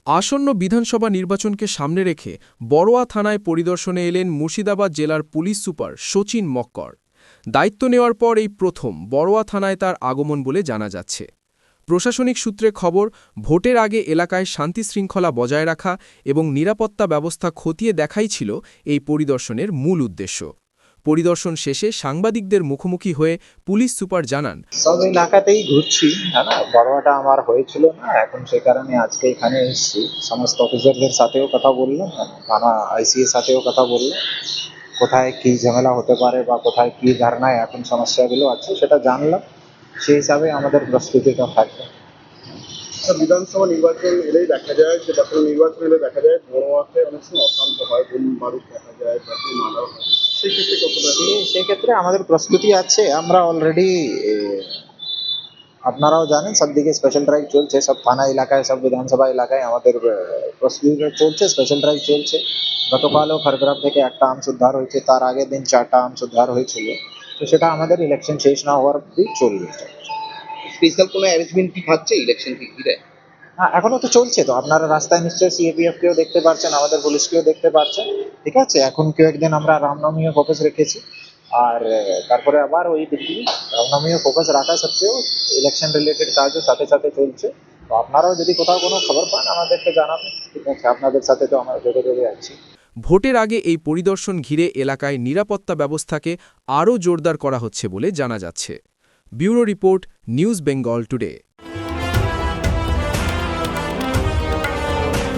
আসন্ন বিধানসভা নির্বাচনকে সামনে রেখে বড়োয়া থানায় পরিদর্শনে এলেন মুর্শিদাবাদ জেলার পুলিশ সুপার শচীন মক্কর। দায়িত্ব নেওয়ার পর এই প্রথম বড়োয়া থানায় তার আগমন বলে জানা যাচ্ছে। প্রশাসনিক সূত্রে খবর, ভোটের আগে এলাকায় শান্তিশৃঙ্খলা বজায় রাখা এবং নিরাপত্তা ব্যবস্থা খতিয়ে দেখাই ছিল এই পরিদর্শনের মূল উদ্দেশ্য। পরিদর্শন শেষে সাংবাদিকদের মুখোমুখি হয়ে পুলিশ সুপার জানান, সব এলাকাতেই ঘুরছি, হ্যাঁ না, বড়োয়াটা আমার হয়েছিল না, এখন সে কারণে আজকে এখানে এসেছি। সমস্ত অফিসারদের সাথেও কথা বললাম, থানা আইসির সাথেও কথা বললাম, কোথায় কি ঝামেলা হতে পারে বা কোথায় কি ধারণায় এখন সমস্যাগুলো আছে সেটা জানলাম। সেই হিসাবে আমাদের প্রস্তুতিটা থাকবে। বিধানসভা নির্বাচন এলেই দেখা যায় যে নির্বাচন এলে দেখা যায় বড়োয়াতে অনেক সময় অশান্ত হয়, বোম বারুদ দেখা যায়, তারপরে মারা হয়। সেক্ষেত্রে কতটা সেক্ষেত্রে আমাদের প্রস্তুতি আছে। আমরা অলরেডি, আপনারাও জানেন, সব দিকে স্পেশাল ড্রাইভ চলছে, সব থানা এলাকায়, সব বিধানসভা এলাকায় আমাদের প্রস্তুতি চলছে, স্পেশাল ড্রাইভ চলছে। গতকালও খড়গ্রাম থেকে একটা আর্মস উদ্ধার হয়েছে, তার আগের দিন 4টা আর্মস উদ্ধার হয়েছিল। তো সেটা আমাদের ইলেকশন শেষ না হওয়ার অব্দি চলবে। স্পেশাল কোনো অ্যারেঞ্জমেন্ট কি থাকছে ইলেকশনকে ঘিরে? হ্যাঁ, এখনো তো চলছে। তো আপনারা রাস্তায় নিশ্চয়ই সিএপিএফ কেও দেখতে পাচ্ছেন, আমাদের পুলিশকেও দেখতে পাচ্ছেন, ঠিক আছে। এখন কয়েকদিন আমরা রামনবমীও ফোকাস রেখেছি, আর তারপরে আবার ওই দিকে রামনবমীও ফোকাস রাখা সত্ত্বেও ইলেকশন রিলেটেড কাজও সাথে সাথে চলছে। তো আপনারাও যদি কোথাও কোনো খবর পান আমাদেরকে জানাবেন, ঠিক আছে। আপনাদের সাথে তো আমরা যোগাযোগে আছি। ভোটের আগে এই পরিদর্শন ঘিরে এলাকায় নিরাপত্তা ব্যবস্থাকে আরও জোরদার করা হচ্ছে বলে জানা যাচ্ছে। Bureau report, news Bengal today.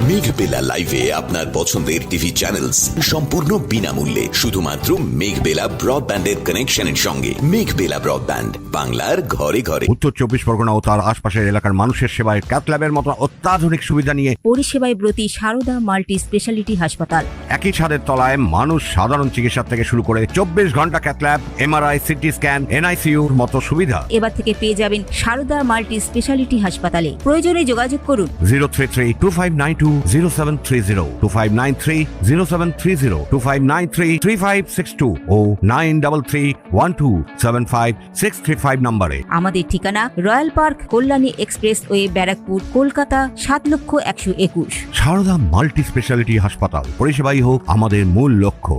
Meghbela লাইভে আপনার পছন্দের টিভি চ্যানেলস সম্পূর্ণ বিনামূল্যে, শুধুমাত্র মেঘবেলা ব্রডব্যান্ডের কানেকশনের সঙ্গে। মেঘবেলা ব্রডব্যান্ড, বাংলার ঘরে ঘরে। উত্তর 24 পরগনা ও তার আশপাশের এলাকার মানুষের সেবায় ক্যাথল্যাবের মতো অত্যাধুনিক সুবিধা নিয়ে পরিষেবায় ব্রতী সারদা মাল্টি স্পেশালিটি হাসপাতাল। একই ছাদের তলায় মানুষ সাধারণ চিকিৎসা থেকে শুরু করে 24 ঘন্টা ক্যাথল্যাব, এমআরআই, সিটি স্ক্যান, এনআইসিউর মতো সুবিধা এবার থেকে পেয়ে যাবেন সারদা মাল্টি স্পেশালিটি হাসপাতালে। প্রয়োজনে যোগাযোগ করুন 033-2592-0730, 2593-0730, 2593-3562 ও 9331275635 নম্বরে। আমাদের ঠিকানা Royal Park, Kalyani Expressway, Barrackpore, Kolkata 7,121,000। Sarada multi speciality হাসপাতাল, পরিষেবাই হোক আমাদের মূল লক্ষ্য।